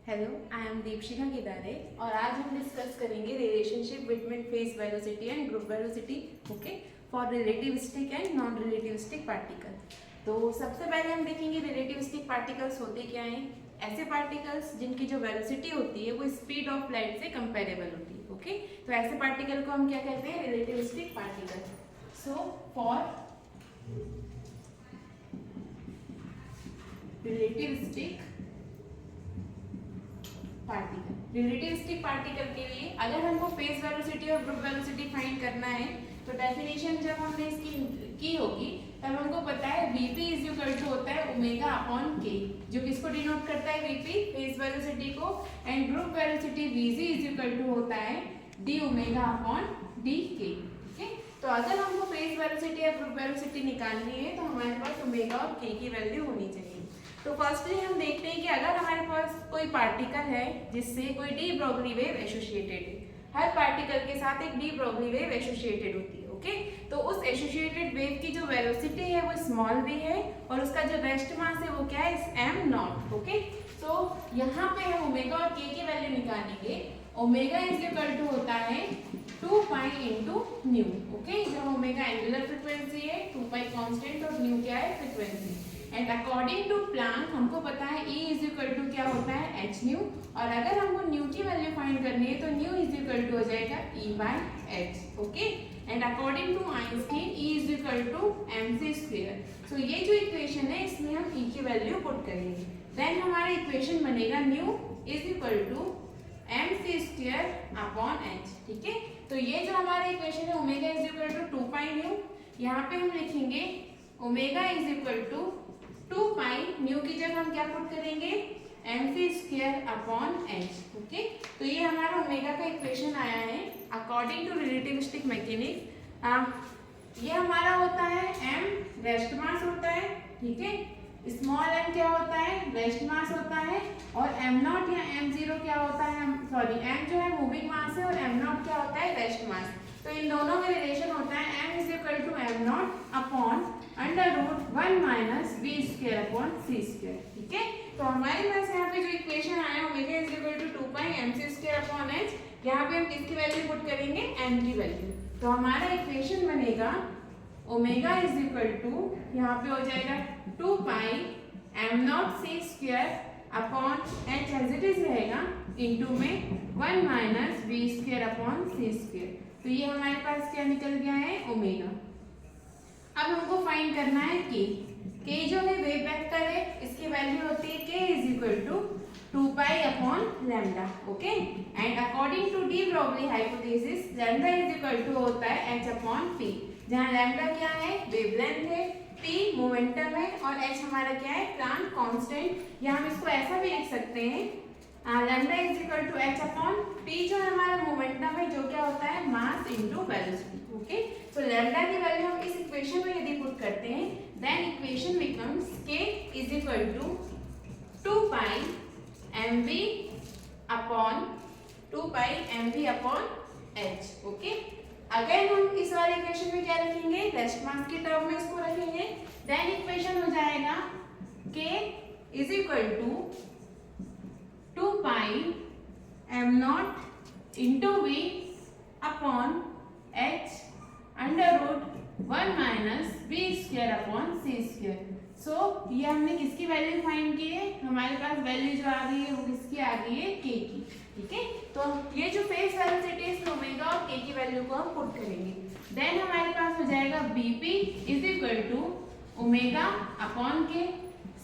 Hello, I am Deepshikha केदारे और आज हम डिस्कस करेंगे relationship between face velocity and group velocity okay for relativistic and non relativistic particle. तो सबसे पहले हम देखेंगे रिलेटिविस्टिक पार्टिकल्स होते क्या हैं। ऐसे पार्टिकल्स जिनकी जो वेलोसिटी होती है वो स्पीड ऑफ लाइट से कंपेरेबल होती है ओके तो ऐसे पार्टिकल को हम क्या कहते हैं, relativistic particle. So for relativistic particle के लिए अगर हमको फेस वेलोसिटी और ग्रुप वेलोसिटी फाइंड करना है तो डेफिनेशन जब हमने इसकी की होगी तब हमको पता है Vp इज इक्वल टू होता है ओमेगा अपॉन k, जो किसको डिनोट करता है Vp फेस वेलोसिटी को, and group velocity Vg is equal to होता है d ओमेगा अपॉन dk। ठीक है, तो अगर हमको फेस वेलोसिटी या ग्रुप वेलोसिटी निकालनी है तो हमारे पास ओमेगा और k की वैल्यू होनी चाहिए। तो फर्स्टली हम देखते हैं कि अगर हमारे पास कोई पार्टिकल है जिससे कोई डी ब्रोगली वेव एसोसिएटेड है, हर पार्टिकल के साथ एक डी ब्रोगली वेव एसोसिएटेड होती है ओके तो उस एसोसिएटेड वेव की जो वेलोसिटी है वो स्मॉल v है और उसका जो रेस्ट मास है वो क्या है m नॉट ओके। तो यहाँ पे हम ओमेगा और k की वैल्यू निकालेंगे। ओमेगा इज इक्वल टू होता है 2 पाई इंटू न्यू ओके, जो ओमेगा एंगुलर फ्रिक्वेंसी है, 2 पाई कांस्टेंट और न्यू क्या है frequency. And according to Planck हमको पता है E इज इक्वल टू क्या होता है एच न्यू, और अगर हमको न्यू की वैल्यू फाइंड करनी है तो न्यू इज इक्वल टू हो जाएगा E by H okay. And according to Einstein E is equal to mc square. सो ये जो इक्वेशन है इसमें हम E की वैल्यू पुट करेंगे, देन हमारा इक्वेशन बनेगा nu is equal to mc square upon h। ठीक है, तो ये जो हमारा इक्वेशन है omega is equal to 2 pi nu, यहाँ पे हम लिखेंगे omega is equal to 2 pi nu की जगह हम क्या पुट करेंगे mc square upon h okay. तो ये हमारा ओमेगा का इक्वेशन आया है अकॉर्डिंग टू रिलेटिविस्टिक मैकेनिक्स। ये हमारा होता है m रेस्ट मास होता है, ठीक है, स्मॉल m क्या होता है रेस्ट मास होता है, और m नॉट या m0 क्या होता है, सॉरी m जो है मूविंग मास है और m नॉट क्या होता है रेस्ट मास। तो इन दोनों में रिलेशन होता है m is equal to m nought upon under root 1 minus v square upon c square. ठीक है, तो हमारे पास यहाँ पे जो इक्वेशन आया omega is equal to 2 pi mc square upon h, यहाँ पे हम किसकी वैल्यू पुट करेंगे m की वैल्यू। तो हमारा इक्वेशन बनेगा ओमेगा इज इक्वल टू यहाँ पे हो जाएगा 2 pi m nought c square upon h as it is रहेगा इनटू में 1 minus v square upon c square. तो ये हमारे पास क्या निकल गया है ओमेगा। अब हमको फाइंड करना है k जो है वेव वेक्टर है, इसकी वैल्यू होती है k is equal to 2 pi upon lambda okay. And according to de Broglie hypothesis lambda is equal to होता है h अपॉन p, जहाँ लैम्डा क्या है वेवलेंथ है, p मोमेंटम है और h हमारा क्या है प्लांक कांस्टेंट। या हम इसको ऐसा भी लिख सकते हैं lambda is equal to h upon p, जो हमारा मोमेंटम है जो क्या होता है मास इनटू वेलोसिटी ओके। तो लैम्डा की वैल्यू हम इस इक्वेशन में यदि पुट करते हैं then equation becomes k is equal to 2 pi mv upon 2 pi mv upon h okay. अगर हम इस वाले इक्वेशन में क्या रखेंगे रेस्ट मास के टर्म में इसको रखेंगे, देन इक्वेशन हो जाएगा k is equal to 2 pi m not into v upon h under root 1 minus v square upon c square. सो ये हमने किसकी वैल्यू फाइंड की है, हमारे पास वैल्यू जो आ गई है वो किसकी आ गई है k की। ठीक है, तो ये जो फेस वेलोसिटी है ओमेगा और k की वैल्यू को हम पुट करेंगे, देन हमारे पास हो जाएगा Vp is equal to omega upon k।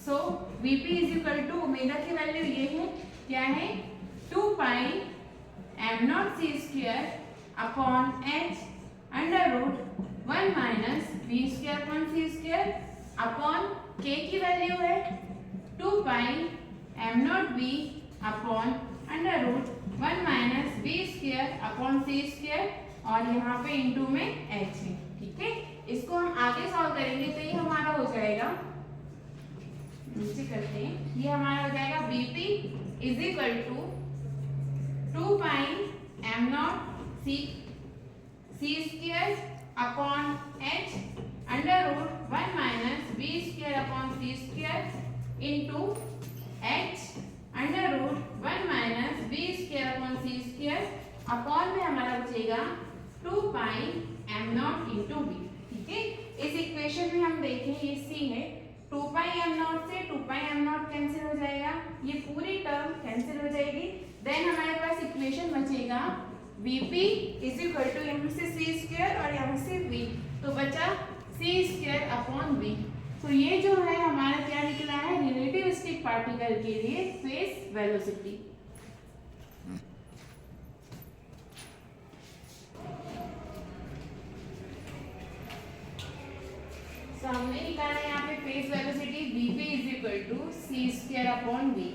So Vp is equal to omega की वैल्यू ये है क्या है 2 pi m nought c square upon h under root 1 minus v square upon c square upon k की value है 2 pi m nought v upon under root 1 minus v square upon c square और यहाँ पे into में h है। ठीक है, इसको हम आगे सॉल्व करेंगे तो ये हमारा हो जाएगा, नीचे करते हैं, ये हमारा हो जाएगा Vp is equal to 2 pi m nought c square upon h under root 1 minus v square upon c square into h under root 1 बचेगा 2 pi m nought into v. ठीक है, इस इक्वेशन में हम देखें ये सी है, 2 पाई एम नॉट से 2 पाई एम नॉट कैंसिल हो जाएगा, ये पूरी टर्म कैंसिल हो जाएगी। देन हमारे पास इक्वेशन बचेगा Vp इज इक्वल टू यहाँ से सी स्क्वायर और यहाँ से v, तो बचा सी स्क्वायर अपॉन v। तो ये जो है हमारा क्या निकला है, रिलेटिविस्टिक पार्टिकल के लिए फेस वेलोसिटी। तो हमने निकाला यहाँ पे phase velocity Vp is equal to c square upon v।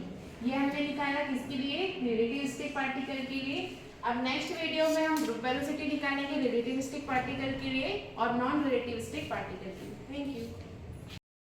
ये हमने निकाला किसके लिए, रिलेटिविस्टिक पार्टिकल के लिए। अब नेक्स्ट वीडियो में हम ग्रुप वेलोसिटी निकालेंगे रिलेटिविस्टिक पार्टिकल के लिए और नॉन रिलेटिविस्टिक पार्टिकल के लिए। Thank you.